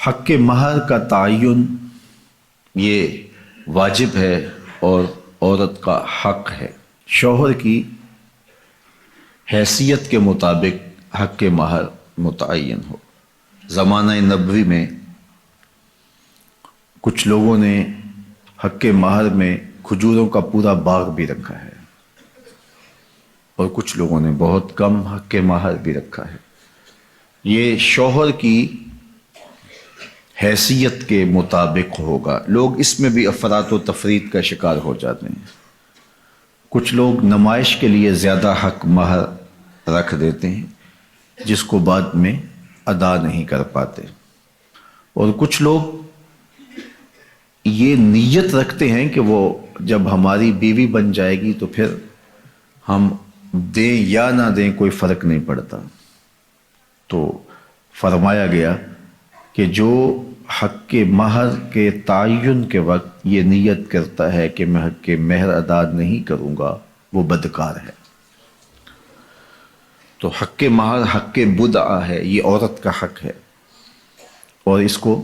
حق مہر کا تعین یہ واجب ہے اور عورت کا حق ہے۔ شوہر کی حیثیت کے مطابق حق مہر متعین ہو۔ زمانہ نبوی میں کچھ لوگوں نے حق مہر میں کھجوروں کا پورا باغ بھی رکھا ہے اور کچھ لوگوں نے بہت کم حق مہر بھی رکھا ہے۔ یہ شوہر کی حیثیت کے مطابق ہوگا۔ لوگ اس میں بھی افراط و تفریط کا شکار ہو جاتے ہیں۔ کچھ لوگ نمائش کے لیے زیادہ حق مہر رکھ دیتے ہیں جس کو بعد میں ادا نہیں کر پاتے، اور کچھ لوگ یہ نیت رکھتے ہیں کہ وہ جب ہماری بیوی بن جائے گی تو پھر ہم دیں یا نہ دیں کوئی فرق نہیں پڑتا۔ تو فرمایا گیا کہ جو حق مہر کے تعین کے وقت یہ نیت کرتا ہے کہ میں حق مہر ادا نہیں کروں گا وہ بدکار ہے۔ تو حق مہر حق بدعہ ہے، یہ عورت کا حق ہے اور اس کو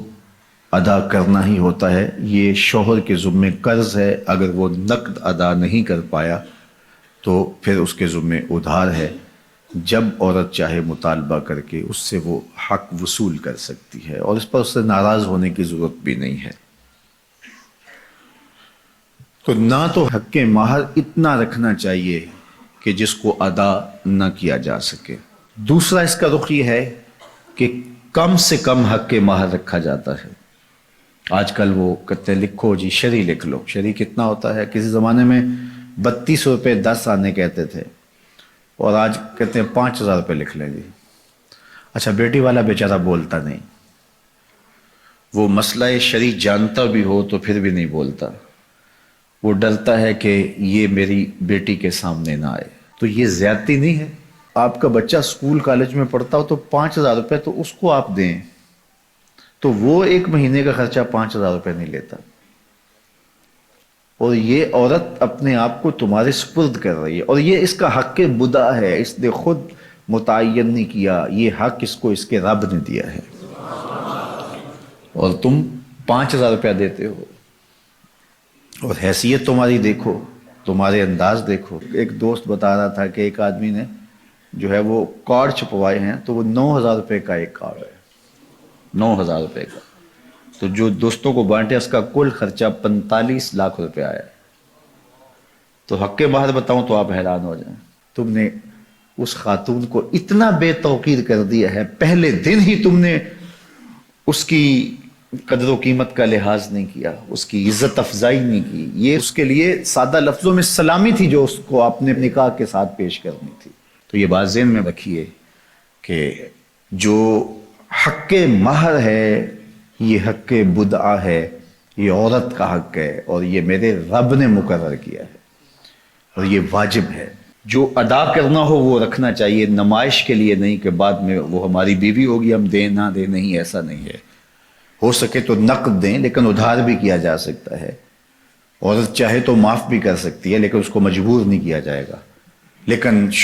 ادا کرنا ہی ہوتا ہے۔ یہ شوہر کے ذمے قرض ہے، اگر وہ نقد ادا نہیں کر پایا تو پھر اس کے ذمے ادھار ہے۔ جب عورت چاہے مطالبہ کر کے اس سے وہ حق وصول کر سکتی ہے اور اس پر اس سے ناراض ہونے کی ضرورت بھی نہیں ہے۔ تو نہ تو حق مہر اتنا رکھنا چاہیے کہ جس کو ادا نہ کیا جا سکے۔ دوسرا اس کا رخ یہ ہے کہ کم سے کم حق مہر رکھا جاتا ہے۔ آج کل وہ کہتے ہیں لکھو جی شرعی لکھ لو۔ شرعی کتنا ہوتا ہے؟ کسی زمانے میں 32 روپے 10 آنے کہتے تھے اور آج کہتے ہیں 5000 روپے لکھ لیں جی۔ اچھا بیٹی والا بیچارہ بولتا نہیں، وہ مسئلہ شرعی جانتا بھی ہو تو پھر بھی نہیں بولتا، وہ ڈرتا ہے کہ یہ میری بیٹی کے سامنے نہ آئے۔ تو یہ زیادتی نہیں ہے؟ آپ کا بچہ سکول کالج میں پڑھتا ہو تو 5000 روپے تو اس کو آپ دیں، تو وہ ایک مہینے کا خرچہ 5000 روپے نہیں لیتا، اور یہ عورت اپنے آپ کو تمہارے سپرد کر رہی ہے، اور یہ اس کا حق بدعہ ہے، اس نے خود متعین نہیں کیا، یہ حق اس کو اس کے رب نے دیا ہے، اور تم 5000 روپیہ دیتے ہو۔ اور حیثیت تمہاری دیکھو، تمہارے انداز دیکھو۔ ایک دوست بتا رہا تھا کہ ایک آدمی نے جو ہے وہ کارڈ چھپوائے ہیں تو وہ 9000 روپے کا ایک کارڈ ہے، 9000 روپے کا، تو جو دوستوں کو بانٹے اس کا کل خرچہ 45 لاکھ روپے آیا ہے۔ تو حق مہر بتاؤں تو آپ حیران ہو جائیں، تم نے اس خاتون کو اتنا بے توقیر کر دیا ہے، پہلے دن ہی تم نے اس کی قدر و قیمت کا لحاظ نہیں کیا، اس کی عزت افزائی نہیں کی۔ یہ اس کے لیے سادہ لفظوں میں سلامی تھی جو اس کو اپنے نکاح کے ساتھ پیش کرنی تھی۔ تو یہ بات ذہن میں رکھیے کہ جو حق مہر ہے یہ حق بدعہ ہے، یہ عورت کا حق ہے اور یہ میرے رب نے مقرر کیا ہے اور یہ واجب ہے۔ جو ادا کرنا ہو وہ رکھنا چاہیے، نمائش کے لیے نہیں کہ بعد میں وہ ہماری بیوی ہوگی ہم دیں نہ دیں، نہیں، ایسا نہیں ہے۔ ہو سکے تو نقد دیں لیکن ادھار بھی کیا جا سکتا ہے۔ عورت چاہے تو معاف بھی کر سکتی ہے لیکن اس کو مجبور نہیں کیا جائے گا۔ لیکن